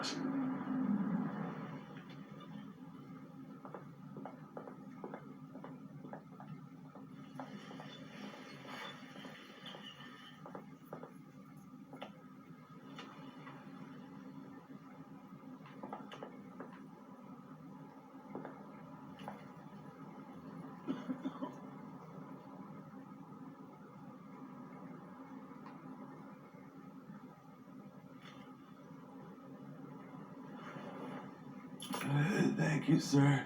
Oz. Thank you, sir.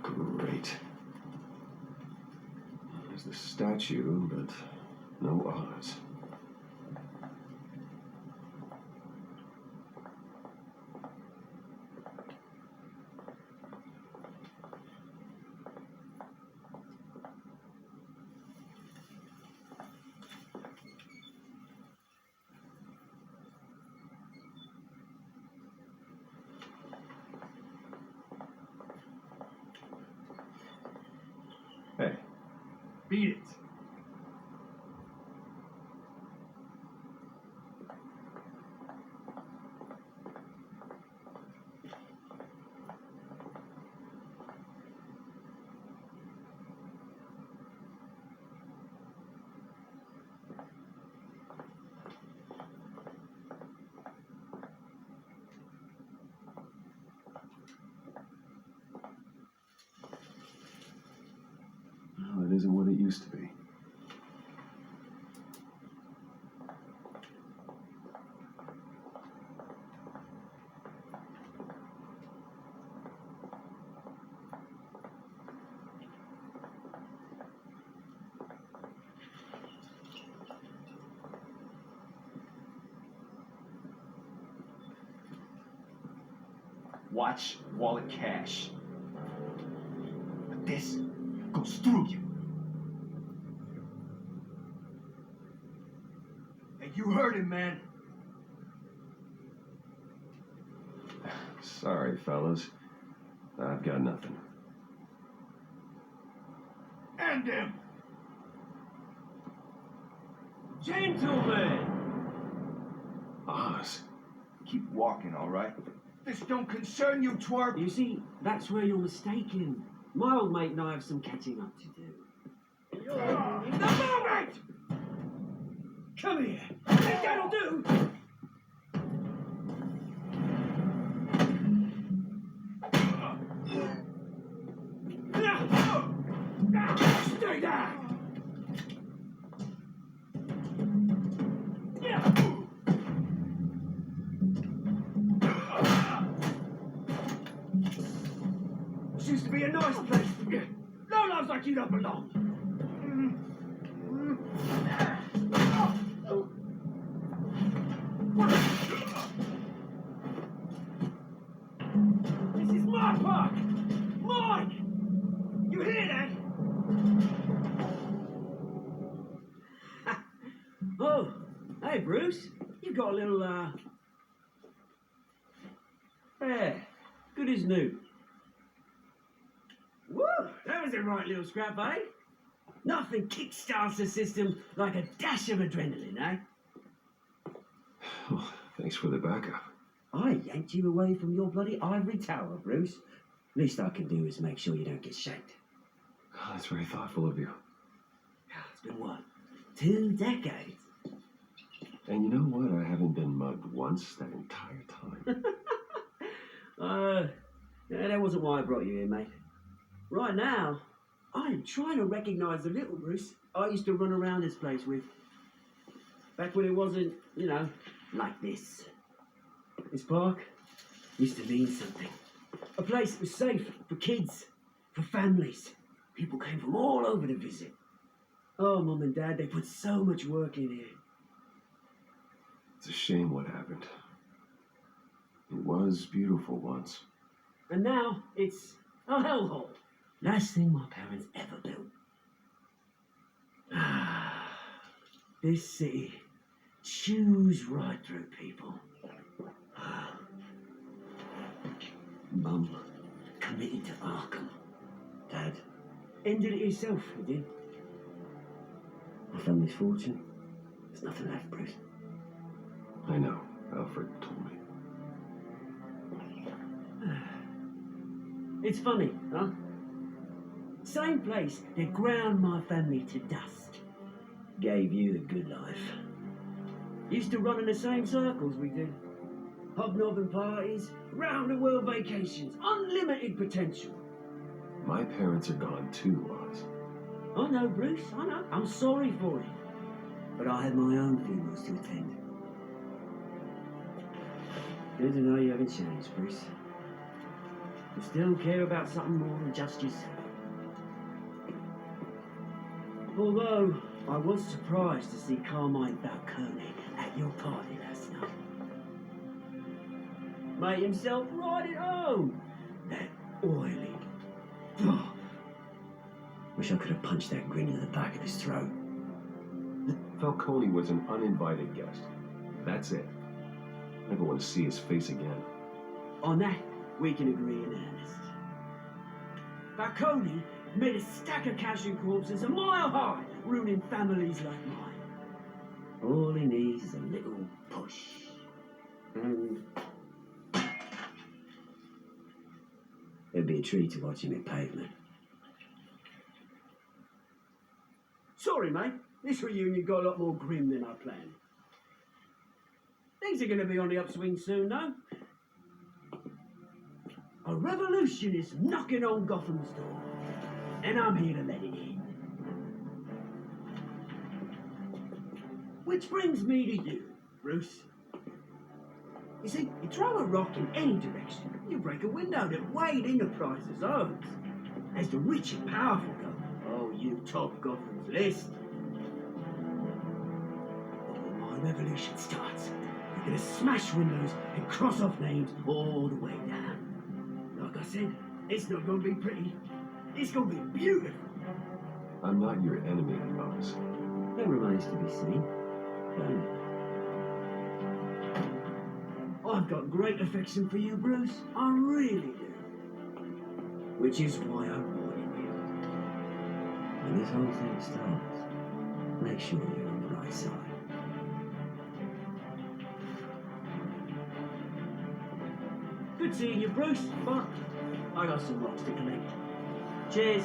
Great. There's the statue, but no Oz. Hey. Beat it. Well, it isn't what it used to be. Watch wallet cash. But this goes through you. Hey, you heard him, man. Sorry, fellas. I've got nothing. And him. Gentlemen! Oz. Keep walking, all right? This don't concern you, twerp. You see, that's where you're mistaken. My old mate and I have some catching up to do. The moment! Come here. Think that'll do? Stay there! This used to be a nice place. No loves like you don't belong. This is my park! Mine! You hear that? Oh, hey Bruce, you've got a little, yeah, good as new. Woo, that was a right little scrap, eh? Nothing kickstarts the system like a dash of adrenaline, eh? Oh, thanks for the backup. I yanked you away from your bloody ivory tower, Bruce. Least I can do is make sure you don't get shanked. Oh, that's very thoughtful of you. It's been what, 2 decades? And you know what? I haven't been mugged once that entire time. Yeah, that wasn't why I brought you here, mate. Right now, I'm trying to recognize the little Bruce I used to run around this place with. Back when it wasn't, you know, like this. This park used to mean something. A place that was safe for kids, for families. People came from all over to visit. Oh, Mum and Dad, they put so much work in here. It's a shame what happened. It was beautiful once. And now it's a hellhole. Last thing my parents ever built. This city chews right through people. Mum committed to Arkham. Dad ended it himself, he did. My family's fortune. There's nothing left, Bruce. I know. Alfred told me. It's funny, huh? Same place that ground my family to dust. Gave you the good life. Used to run in the same circles we did. Hobnobbing parties, round-the-world vacations, unlimited potential. My parents are gone too, Oz. I know, Bruce, I know. I'm sorry for it. But I had my own funerals to attend. Good to know you haven't changed, Bruce. You still care about something more than just yourself. Although, I was surprised to see Carmine Falcone at your party last night. Made himself right at home. That oily. Oh. Wish I could have punched that grin in the back of his throat. Falcone was an uninvited guest. That's it. Never want to see his face again. On that, we can agree in earnest. Falcone made a stack of cash and corpses a mile high, ruining families like mine. All he needs is a little push. And it'd be a treat to watch him in pavement. Sorry, mate. This reunion got a lot more grim than I planned. Things are going to be on the upswing soon, though. A revolution is knocking on Gotham's door, and I'm here to let it in. Which brings me to you, Bruce. You see, you throw a rock in any direction, you break a window that Wade Enterprises owns. As the rich and powerful go, oh, you top Gotham's list. But when my revolution starts, we're gonna smash windows and cross off names all the way down. Like I said, it's not gonna be pretty. It's gonna be beautiful. I'm not your enemy, Oz. That remains to be seen. I've got great affection for you, Bruce. I really do. Which is why I'm warning you. When this whole thing starts, make sure you're on the right side. Good seeing you, Bruce, but I got some rocks to collect. Cheers.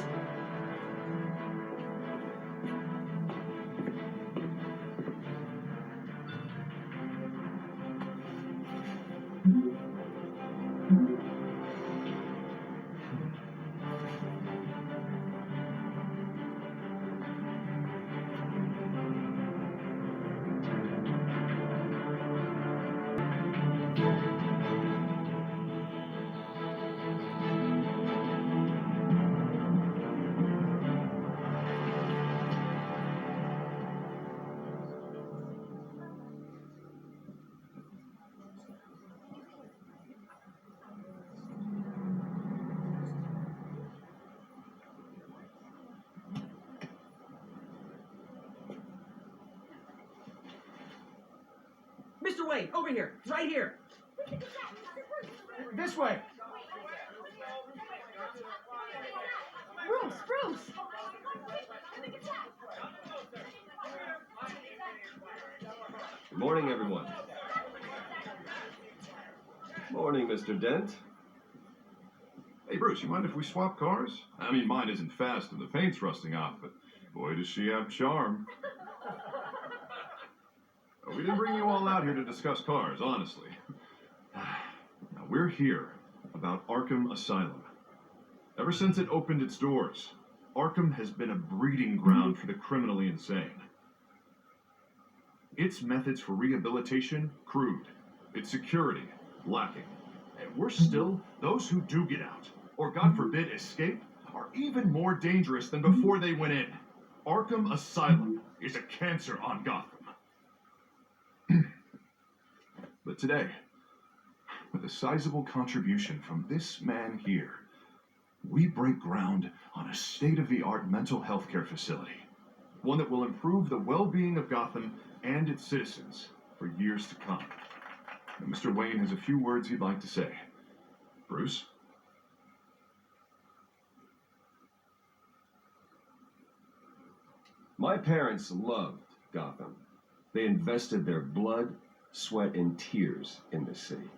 Mr. Wade, over here. It's right here. This way. Bruce! Good morning, everyone. Morning, Mr. Dent. Hey, Bruce, you mind if we swap cars? I mean, mine isn't fast and the paint's rusting off, but boy, does she have charm. We didn't bring you all out here to discuss cars, honestly. Now, we're here about Arkham Asylum. Ever since it opened its doors, Arkham has been a breeding ground for the criminally insane. Its methods for rehabilitation, crude. Its security, lacking. And worse still, those who do get out, or God forbid escape, are even more dangerous than before they went in. Arkham Asylum is a cancer on Gotham. But today, with a sizable contribution from this man here, we break ground on a state-of-the-art mental health care facility. One that will improve the well-being of Gotham and its citizens for years to come. And Mr. Wayne has a few words he'd like to say. Bruce? My parents loved Gotham. They invested their blood, sweat, and tears in this city.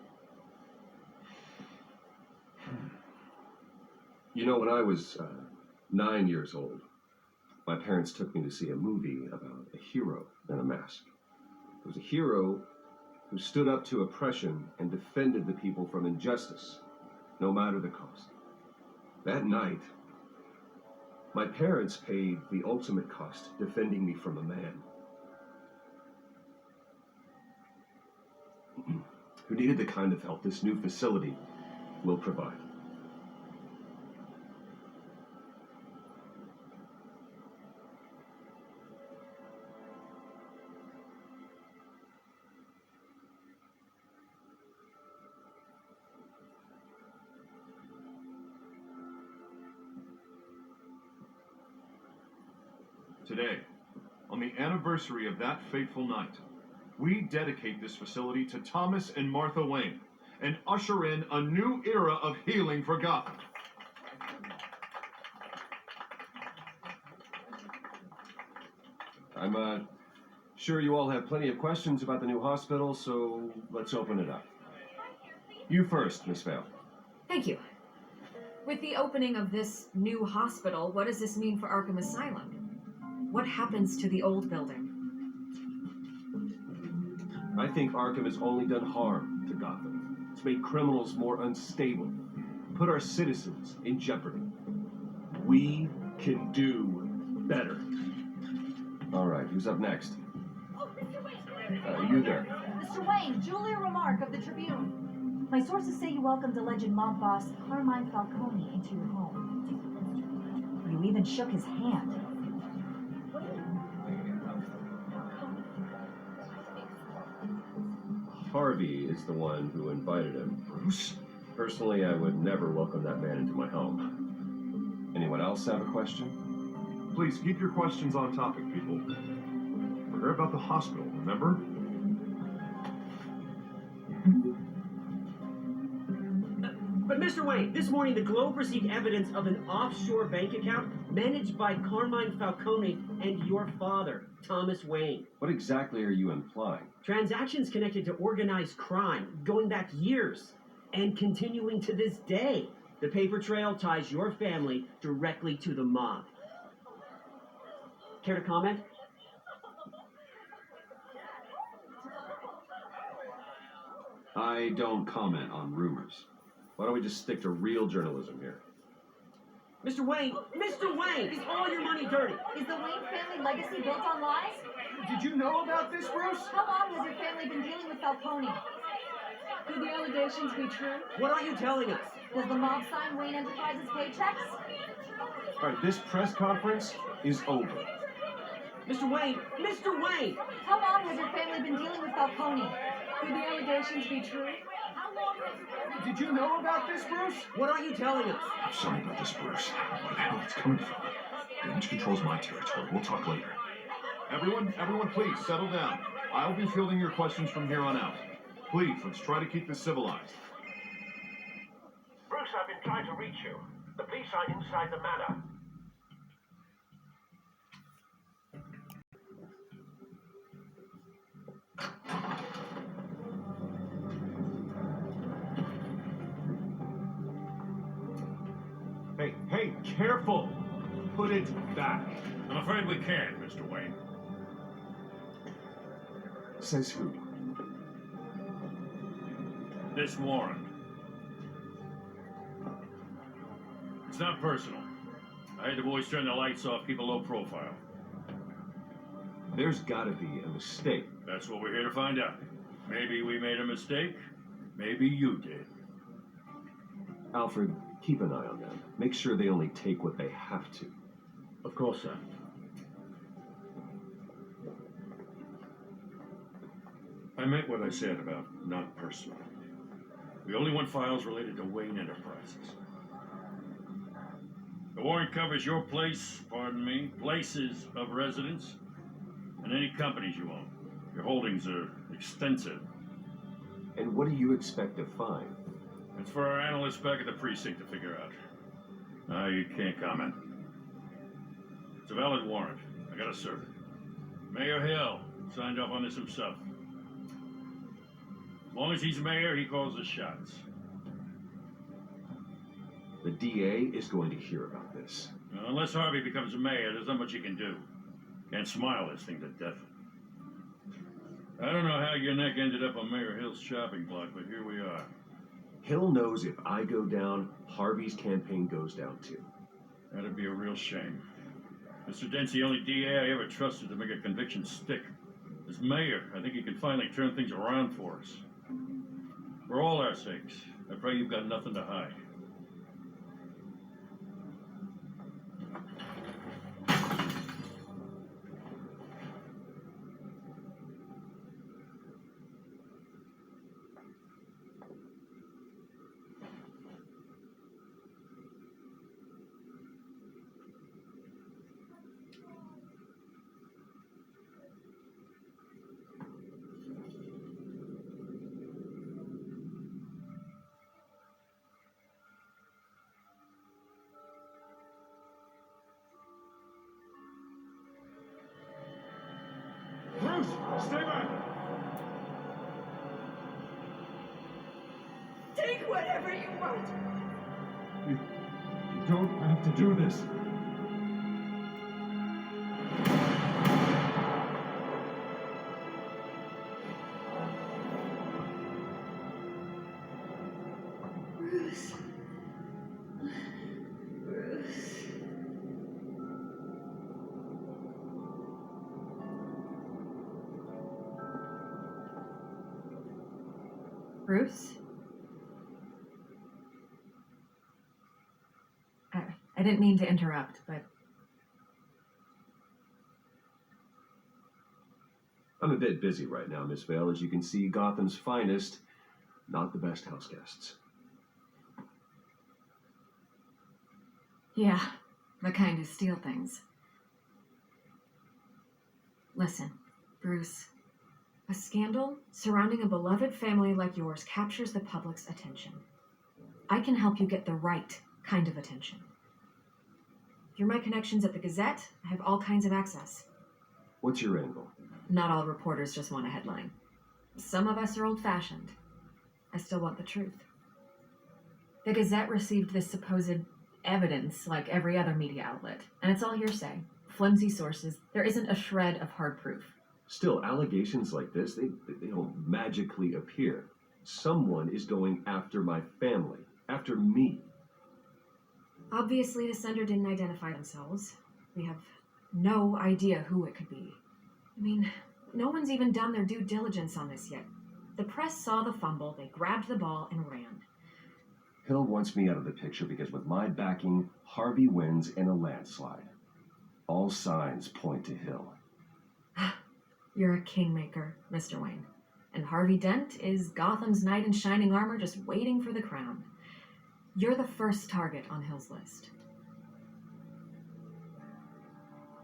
You know, when I was 9 years old, my parents took me to see a movie about a hero in a mask. It was a hero who stood up to oppression and defended the people from injustice, no matter the cost. That night, my parents paid the ultimate cost defending me from a man who needed the kind of help this new facility will provide. Today, on the anniversary of that fateful night, we dedicate this facility to Thomas and Martha Wayne and usher in a new era of healing for Gotham. I'm sure you all have plenty of questions about the new hospital, so let's open it up. You first, Miss Vale. Thank you. With the opening of this new hospital, what does this mean for Arkham Asylum? What happens to the old building? I think Arkham has only done harm to Gotham. It's made criminals more unstable, put our citizens in jeopardy. We can do better. All right, who's up next? Oh, Mr. Wayne! You there. Mr. Wayne, Julia Remark of the Tribune. My sources say you welcomed alleged mob boss Carmine Falcone into your home. You even shook his hand. Harvey is the one who invited him. Bruce? Personally, I would never welcome that man into my home. Anyone else have a question? Please keep your questions on topic, people. We're here about the hospital, remember? But Mr. Wayne, this morning the Globe received evidence of an offshore bank account managed by Carmine Falcone and your father, Thomas Wayne. What exactly are you implying? Transactions connected to organized crime, going back years, and continuing to this day. The paper trail ties your family directly to the mob. Care to comment? I don't comment on rumors. Why don't we just stick to real journalism here? Mr. Wayne, is all your money dirty? Is the Wayne family legacy built on lies? Did you know about this, Bruce? How long has your family been dealing with Falcone? Could the allegations be true? What are you telling us? Does the mob sign Wayne Enterprises paychecks? All right, this press conference is over. Mr. Wayne! How long has your family been dealing with Falcone? Could the allegations be true? Did you know about this, Bruce? What are you telling us? I'm sorry about this, Bruce. Where the hell it's coming from? Damage controls my territory. We'll talk later. Everyone, please, settle down. I'll be fielding your questions from here on out. Please, let's try to keep this civilized. Bruce, I've been trying to reach you. The police are inside the manor. Hey, careful! Put it back. I'm afraid we can't, Mr. Wayne. Says who? This warrant. It's not personal. I had the boys turn the lights off, keep a low profile. There's gotta be a mistake. That's what we're here to find out. Maybe we made a mistake. Maybe you did. Alfred, keep an eye on them. Make sure they only take what they have to. Of course, sir. I meant what I said about not personal. We only want files related to Wayne Enterprises. The warrant covers your places of residence, and any companies you own. Your holdings are extensive. And what do you expect to find? It's for our analysts back at the precinct to figure out. No, you can't comment. It's a valid warrant. I gotta serve it. Mayor Hill signed off on this himself. As long as he's mayor, he calls the shots. The DA is going to hear about this. Now, unless Harvey becomes mayor, there's not much you can do. Can't smile this thing to death. I don't know how your neck ended up on Mayor Hill's chopping block, but here we are. Hill knows if I go down, Harvey's campaign goes down too. That'd be a real shame. Mr. Dent's the only DA I ever trusted to make a conviction stick. As mayor, I think he can finally turn things around for us. For all our sakes, I pray you've got nothing to hide. Bruce, stay back! Take whatever you want. You don't have to do this. Bruce. Bruce. Bruce? I didn't mean to interrupt, but I'm a bit busy right now, Miss Vale. As you can see, Gotham's finest, not the best house guests. yeah, the kind who steal things. Listen, Bruce, a scandal surrounding a beloved family like yours captures the public's attention. I can help you get the right kind of attention. Through my connections at the Gazette, I have all kinds of access. What's your angle? Not all reporters just want a headline. Some of us are old-fashioned. I still want the truth. The Gazette received this supposed evidence like every other media outlet, and it's all hearsay, flimsy sources. There isn't a shred of hard proof. Still, allegations like this, they don't magically appear. Someone is going after my family, after me. Obviously, the sender didn't identify themselves. We have no idea who it could be. I mean, no one's even done their due diligence on this yet. The press saw the fumble, they grabbed the ball and ran. Hill wants me out of the picture because with my backing, Harvey wins in a landslide. All signs point to Hill. You're a kingmaker, Mr. Wayne. And Harvey Dent is Gotham's knight in shining armor just waiting for the crown. You're the first target on Hill's list.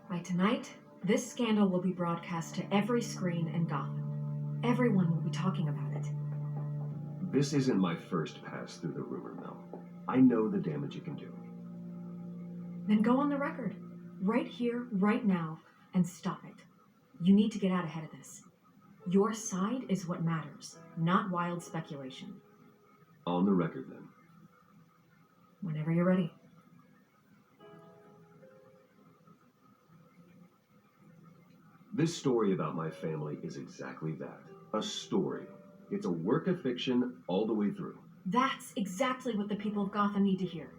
By tonight, this scandal will be broadcast to every screen in Gotham. Everyone will be talking about it. This isn't my first pass through the rumor mill. I know the damage it can do. Then go on the record, right here, right now, and stop it. You need to get out ahead of this. Your side is what matters, not wild speculation. On the record, then. Whenever you're ready. This story about my family is exactly that. A story. It's a work of fiction all the way through. That's exactly what the people of Gotham need to hear.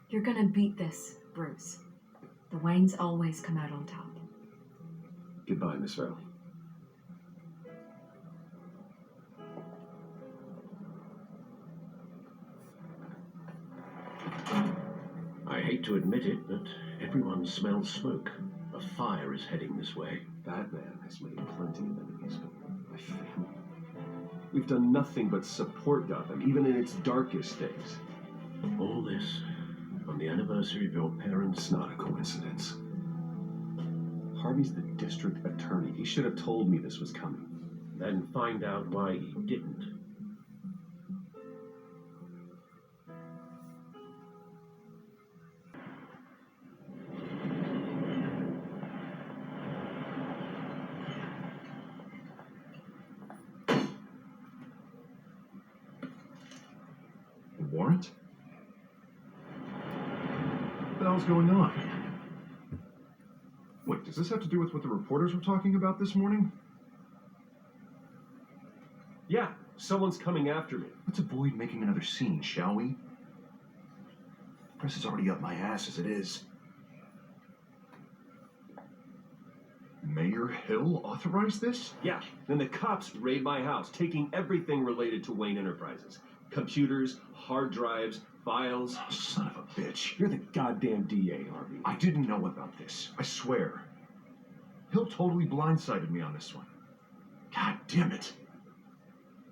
You're gonna beat this, Bruce. The Waynes always come out on top. Goodbye, Miss Vale. I hate to admit it, but everyone smells smoke. A fire is heading this way. Batman has made plenty of enemies, but my family. We've done nothing but support Gotham, even in its darkest days. All this on the anniversary of your parents' It's not a coincidence. Harvey's the district attorney. He should have told me this was coming. Then find out why he didn't. A warrant? What the hell's going on? Wait, does this have to do with what the reporters were talking about this morning? Yeah, someone's coming after me. Let's avoid making another scene, shall we? The press is already up my ass as it is. Mayor Hill authorized this? Yeah, then the cops raid my house, taking everything related to Wayne Enterprises. Computers, hard drives, files. Oh, son of a bitch. You're the goddamn DA, Harvey. I didn't know about this. I swear. Hill totally blindsided me on this one. God damn it.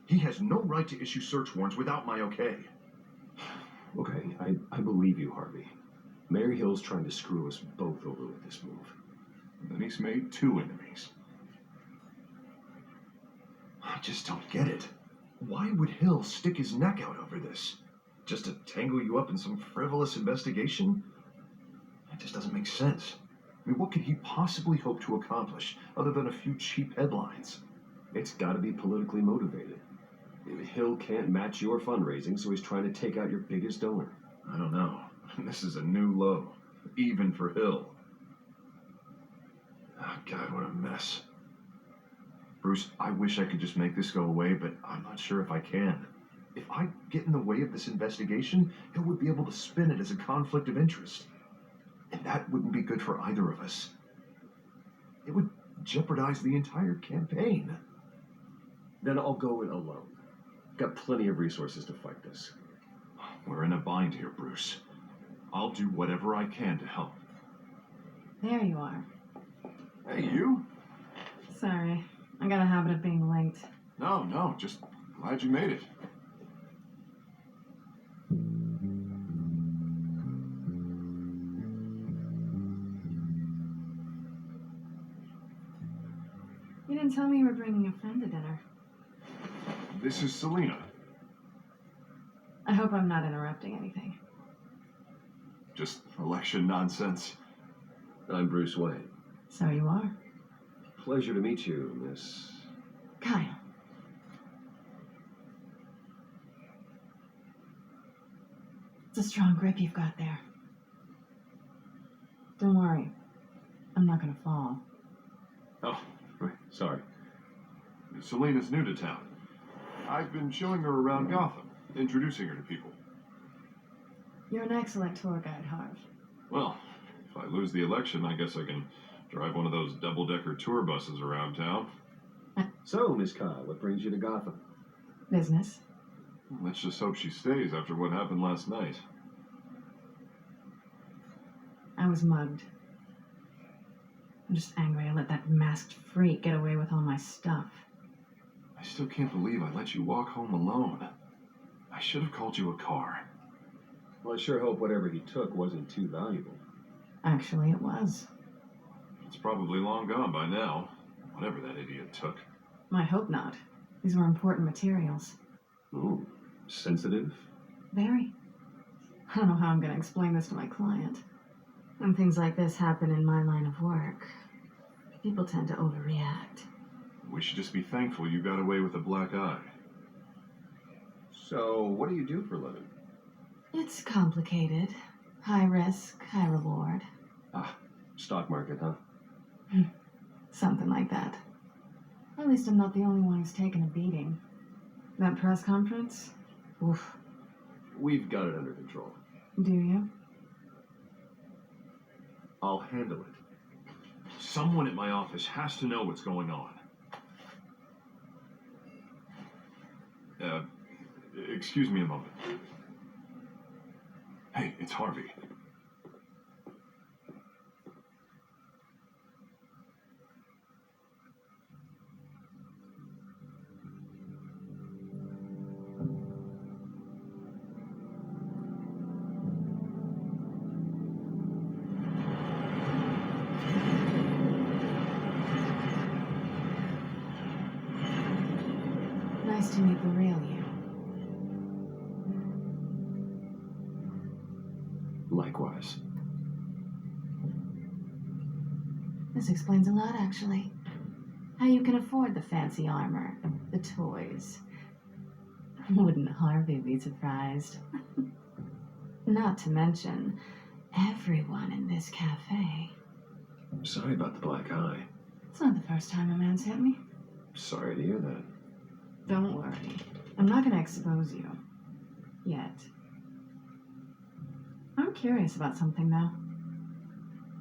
He has no right to issue search warrants without my okay. Okay, I believe you, Harvey. Mayor Hill's trying to screw us both over with this move. Then he's made two enemies. I just don't get it. Why would Hill stick his neck out over this? Just to tangle you up in some frivolous investigation? It just doesn't make sense. I mean, what could he possibly hope to accomplish other than a few cheap headlines? It's gotta be politically motivated. Hill can't match your fundraising, so he's trying to take out your biggest donor. I don't know. This is a new low, even for Hill. Oh, God, what a mess. Bruce, I wish I could just make this go away, but I'm not sure if I can. If I get in the way of this investigation, Hill would be able to spin it as a conflict of interest. And that wouldn't be good for either of us. It would jeopardize the entire campaign. Then I'll go it alone. Got plenty of resources to fight this. We're in a bind here, Bruce. I'll do whatever I can to help. There you are. Hey, you? Sorry, I got a habit of being late. No, just glad you made it. You didn't tell me you were bringing a friend to dinner. This is Selena. I hope I'm not interrupting anything. Just election nonsense. I'm Bruce Wayne. So you are. Pleasure to meet you, Miss... Kyle. It's a strong grip you've got there. Don't worry. I'm not gonna fall. Oh, right, sorry. Selena's new to town. I've been showing her around Gotham, introducing her to people. You're an excellent tour guide, Harv. Well, if I lose the election, I guess I can drive one of those double-decker tour buses around town. So, Miss Kyle, what brings you to Gotham? Business. Let's just hope she stays after what happened last night. I was mugged. I'm just angry I let that masked freak get away with all my stuff. I still can't believe I let you walk home alone. I should have called you a car. Well, I sure hope whatever he took wasn't too valuable. Actually, it was. It's probably long gone by now, whatever that idiot took. I hope not. These were important materials. Ooh, sensitive? Very. I don't know how I'm going to explain this to my client. When things like this happen in my line of work, people tend to overreact. We should just be thankful you got away with a black eye. So, what do you do for a living? It's complicated. High risk, high reward. Ah, stock market, huh? Something like that. At least I'm not the only one who's taken a beating. That press conference? Oof. We've got it under control. Do you? I'll handle it. Someone at my office has to know what's going on. Excuse me a moment. Hey, it's Harvey. meet the real you. Likewise. This explains a lot, actually. How you can afford the fancy armor, the toys. Wouldn't Harvey be surprised? Not to mention, everyone in this cafe. Sorry about the black eye. It's not the first time a man's hit me. Sorry to hear that. Don't worry. I'm not gonna expose you. Yet. I'm curious about something, though.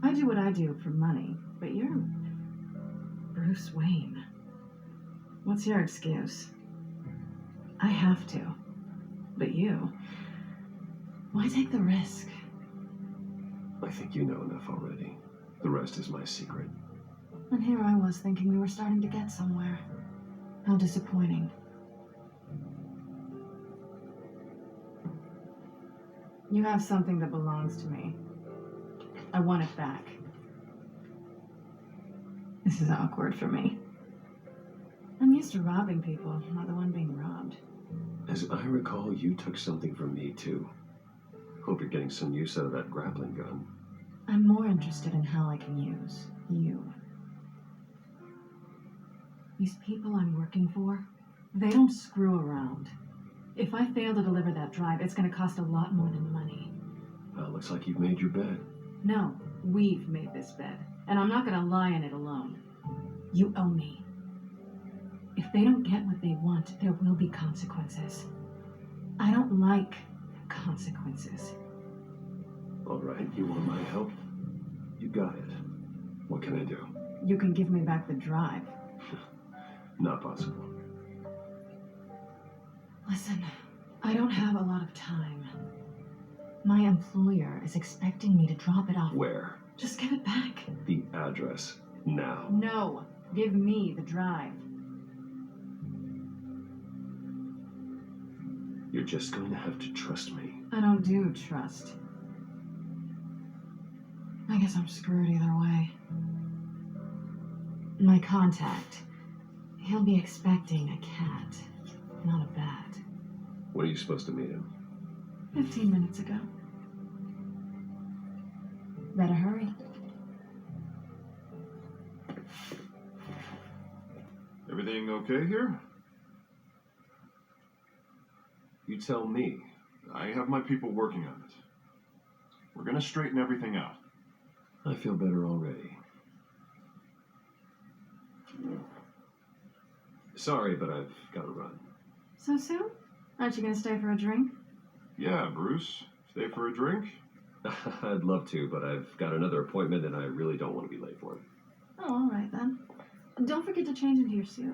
I do what I do for money, but you're Bruce Wayne. What's your excuse? I have to. But you, why take the risk? I think you know enough already. The rest is my secret. And here I was thinking we were starting to get somewhere. How disappointing. You have something that belongs to me. I want it back. This is awkward for me. I'm used to robbing people, not the one being robbed. As I recall, you took something from me, too. Hope you're getting some use out of that grappling gun. I'm more interested in how I can use you. These people I'm working for, they don't screw around. If I fail to deliver that drive, it's going to cost a lot more than money. Well, looks like you've made your bed. No, we've made this bed, and I'm not going to lie in it alone. You owe me. If they don't get what they want, there will be consequences. I don't like consequences. All right, you want my help? You got it. What can I do? You can give me back the drive. Not possible. Listen, I don't have a lot of time. My employer is expecting me to drop it off. Where? Just give it back. The address. Now. No, give me the drive. You're just going to have to trust me. I don't do trust. I guess I'm screwed either way. My contact, he'll be expecting a cat, not a bat. When are you supposed to meet him? 15 minutes ago. Better hurry. Everything okay here? You tell me. I have my people working on it. We're gonna straighten everything out. I feel better already. Sorry, but I've got to run. So soon? Aren't you gonna stay for a drink? Yeah, Bruce. Stay for a drink? I'd love to, but I've got another appointment and I really don't want to be late for it. Oh, all right then. Don't forget to change into your suit.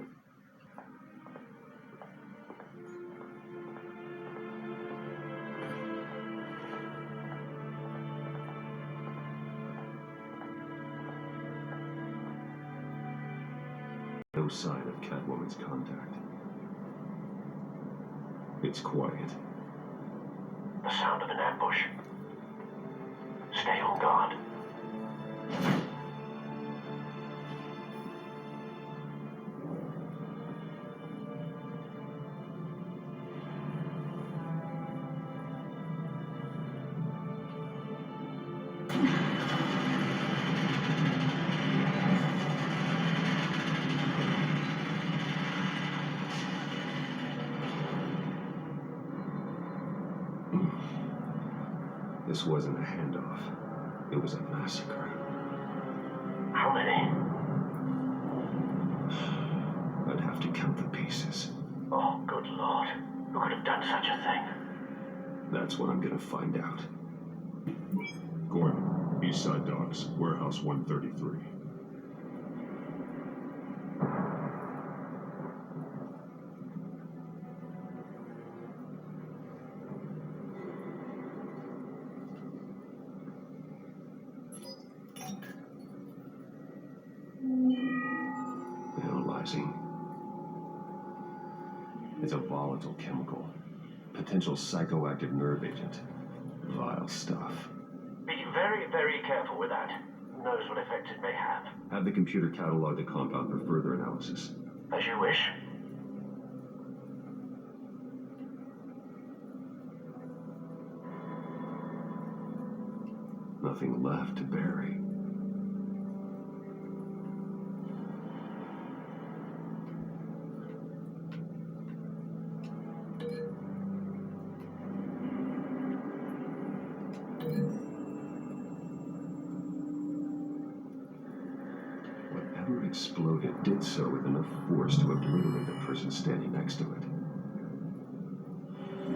No sign of Catwoman's contact. It's quiet. The sound of an ambush. Stay on guard. This wasn't a handoff. It was a massacre. How many? I'd have to count the pieces. Oh, good Lord. Who could have done such a thing? That's what I'm gonna find out. Gordon, Eastside Docks, Warehouse 133. Analyzing. It's a volatile chemical. Potential psychoactive nerve agent. Vile stuff. Be very, very careful with that. Who knows what effect it may have. Have the computer catalog the compound for further analysis. As you wish. nothing left to bury. Whatever exploded did so with enough force to obliterate the person standing next to it.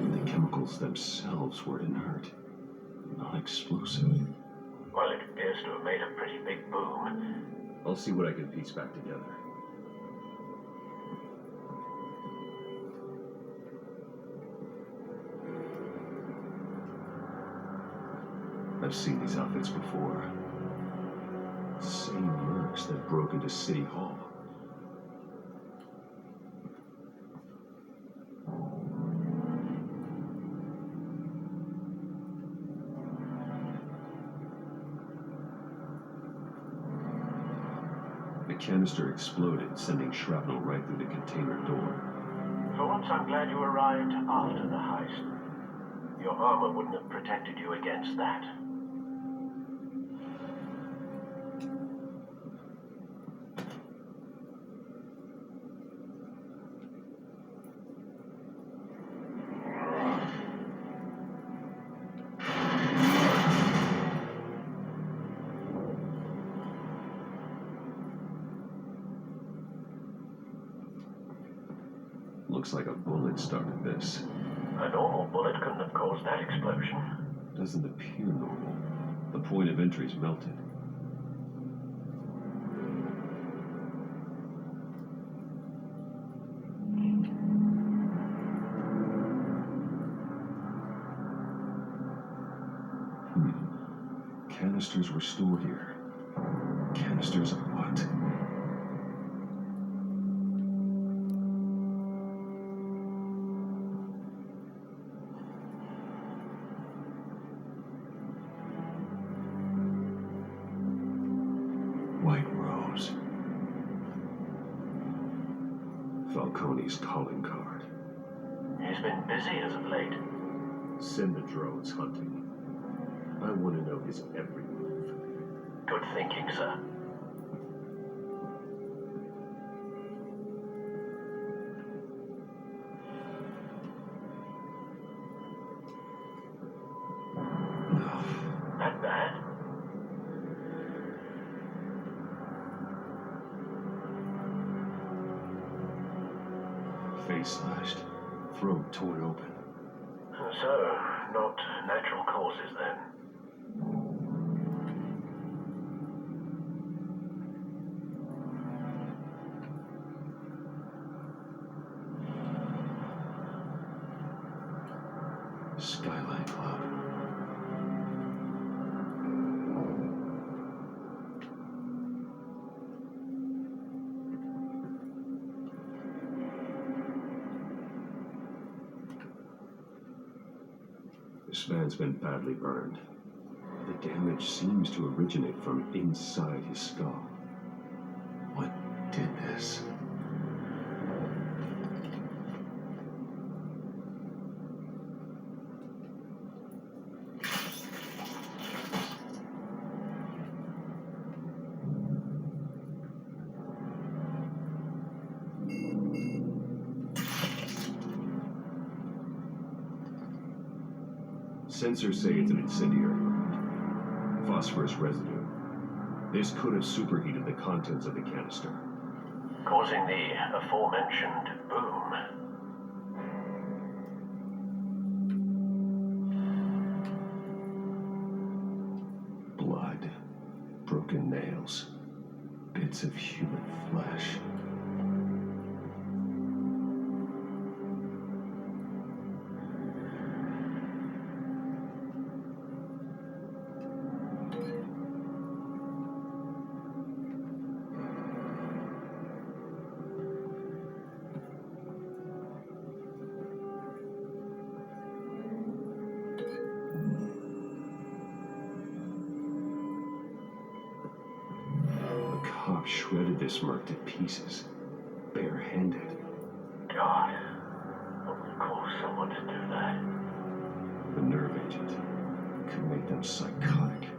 But the chemicals themselves were inert, not explosive. Well, it appears to have made a pretty big boom. I'll see what I can piece back together. I've seen these outfits before. Same mercs that broke into City Hall. The canister exploded, sending shrapnel right through the container door. For once, I'm glad you arrived after the heist. Your armor wouldn't have protected you against that. Looks like a bullet started this. A normal bullet couldn't have caused that explosion. Doesn't appear normal. The point of entry's melted. Canisters were stored here. Canisters of what? White Rose. Falcone's calling card. He's been busy as of late. Send the drones hunting. I want to know his every move. Good thinking, sir. That bad? Face slashed, throat torn open. So, not natural causes then. Skyline Club. This man's been badly burned. The damage seems to originate from inside his skull. What did this? Sensors say it's an incendiary. Phosphorus residue. This could have superheated the contents of the canister. Causing the aforementioned boom. Blood. Broken nails. Bits of human flesh. Shredded this merc to pieces, barehanded. God, what would cause someone to do that? The nerve agent could make them psychotic.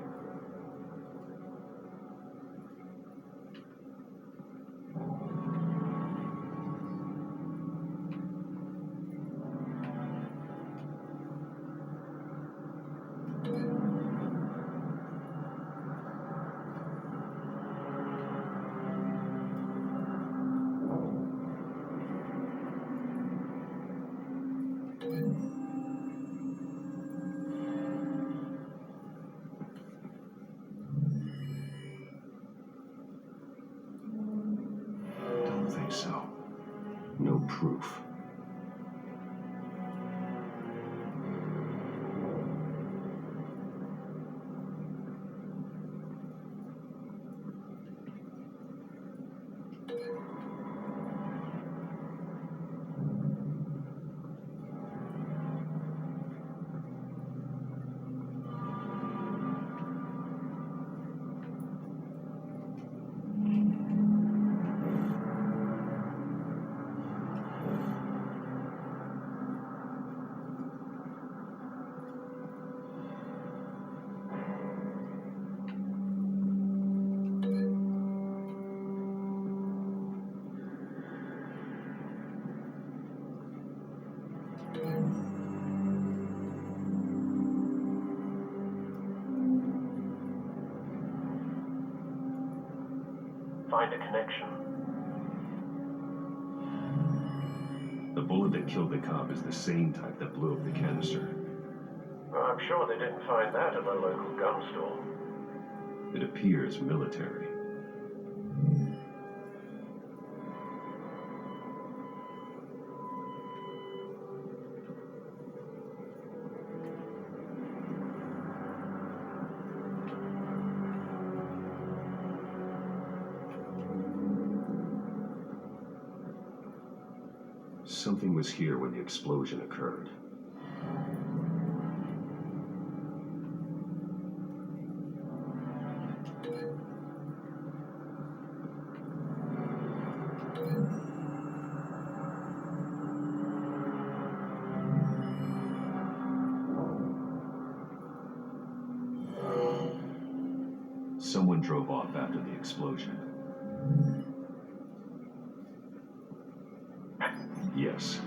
find a connection. The bullet that killed the cop is the same type that blew up the canister. Well, I'm sure they didn't find that at the local gun store. It appears military. Something was here when the explosion occurred. Someone drove off after the explosion. Yes.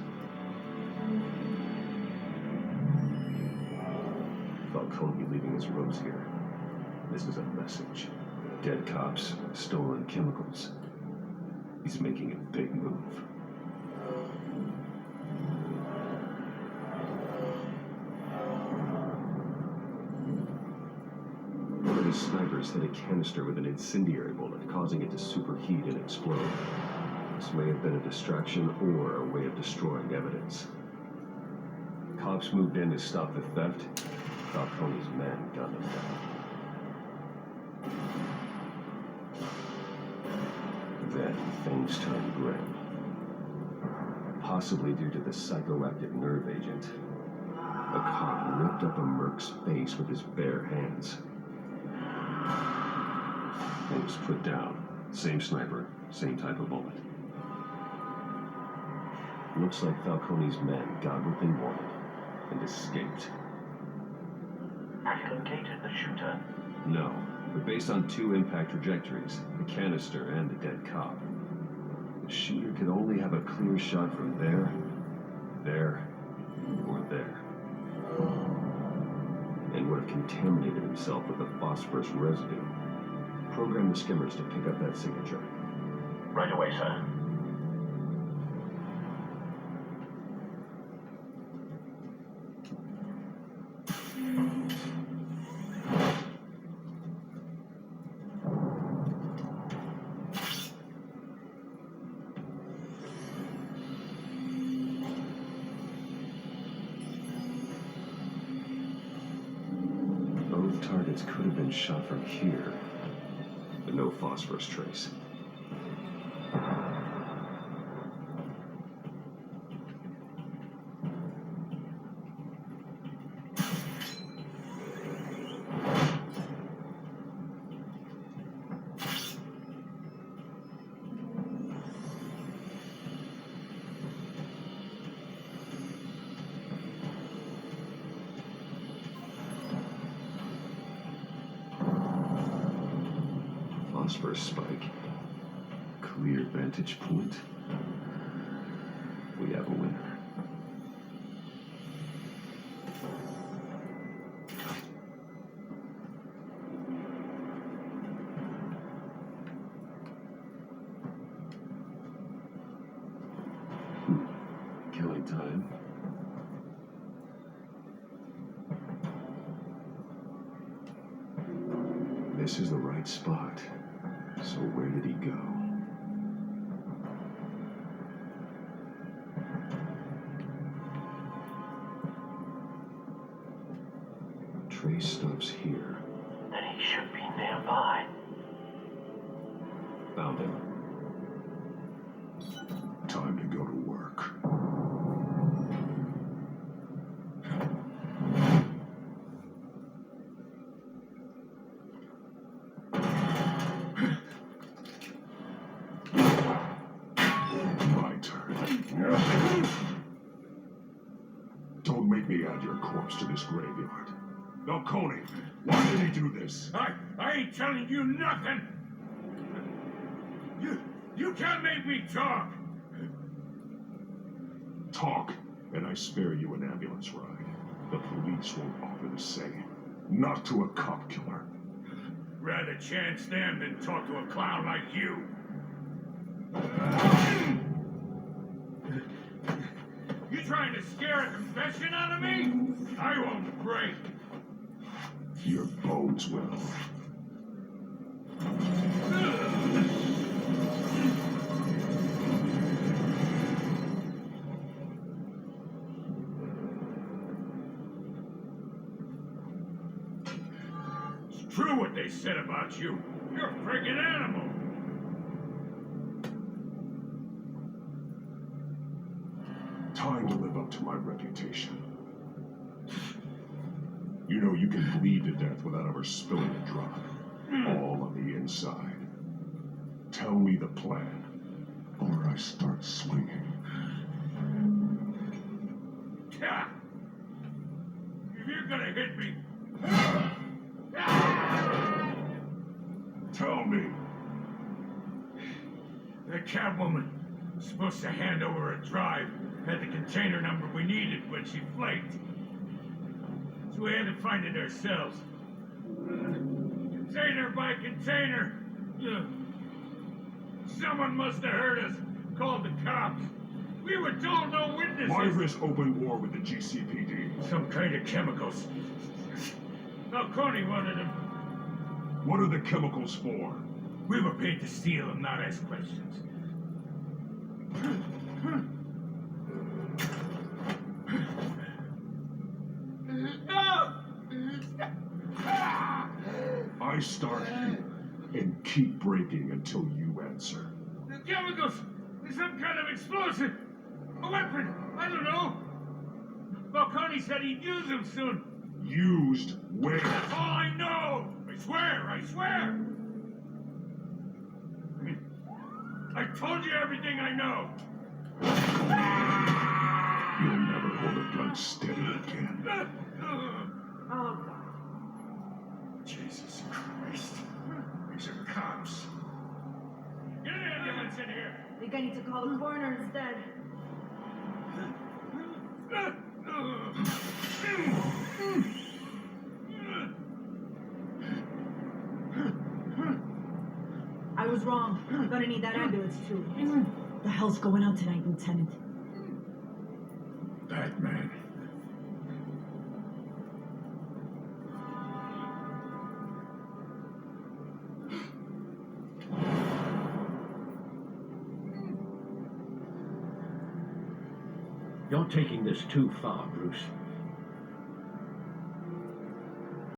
Falcone leaving his rose here. This is a message. Dead cops, stolen chemicals. He's making a big move. One of his snipers hit a canister with an incendiary bullet, causing it to superheat and explode. This may have been a distraction or a way of destroying evidence. Cops moved in to stop the theft. Falcone's men gunned them down. Then things turned grim. Possibly due to the psychoactive nerve agent. A cop ripped up a merc's face with his bare hands. And was put down. Same sniper, same type of bullet. Looks like Falcone's men got what they wanted and escaped. Have you located the shooter? No, but based on two impact trajectories, the canister and the dead cop, the shooter could only have a clear shot from there, or there. And would have contaminated himself with the phosphorus residue. Program the skimmers to pick up that signature. Right away, sir. Both targets could have been shot from here, but no phosphorus trace. Phosphorus spike. Clear vantage point. We have a winner. Killing time. This is the right spot. So where did he go? Trace stops here. Then he should be nearby. Found him. Time to go to work. My turn. Don't make me add your corpse to this graveyard. Falcone, why did he do this? I ain't telling you nothing. You can't make me talk. Talk, and I spare you an ambulance ride. The police won't offer the same. Not to a cop killer. Rather chance them than talk to a clown like you. You trying to scare a confession out of me? I won't break. Your bones will. It's true what they said about you. You're a friggin' animal. Time to live up to my reputation. You know you can bleed to death without ever spilling a drop. All on the inside. Tell me the plan, or I start swinging. Yeah. If you're gonna hit me, Tell me. that Catwoman was supposed to hand over a drive, had the container number we needed when she flaked. So we had to find it ourselves. Container by container. Someone must have heard us, called the cops. We were told no witnesses. Why risk open war with the GCPD? Some kind of chemicals. Falcone wanted them. What are the chemicals for? We were paid to steal and not ask questions. I start here and keep breaking until you answer. The chemicals! There's some kind of explosive! A weapon! I don't know! Falcone said he'd use them soon. Used where? That's all I know! I swear! I swear! I told you everything I know! You'll never hold a gun steady again. Oh, God. Jesus Christ. These are cops. Get an ambulance in here! I think I need to call the coroner instead. I was wrong. I'm gonna need that ambulance too. The hell's going on tonight, Lieutenant? Batman. You're taking this too far, Bruce.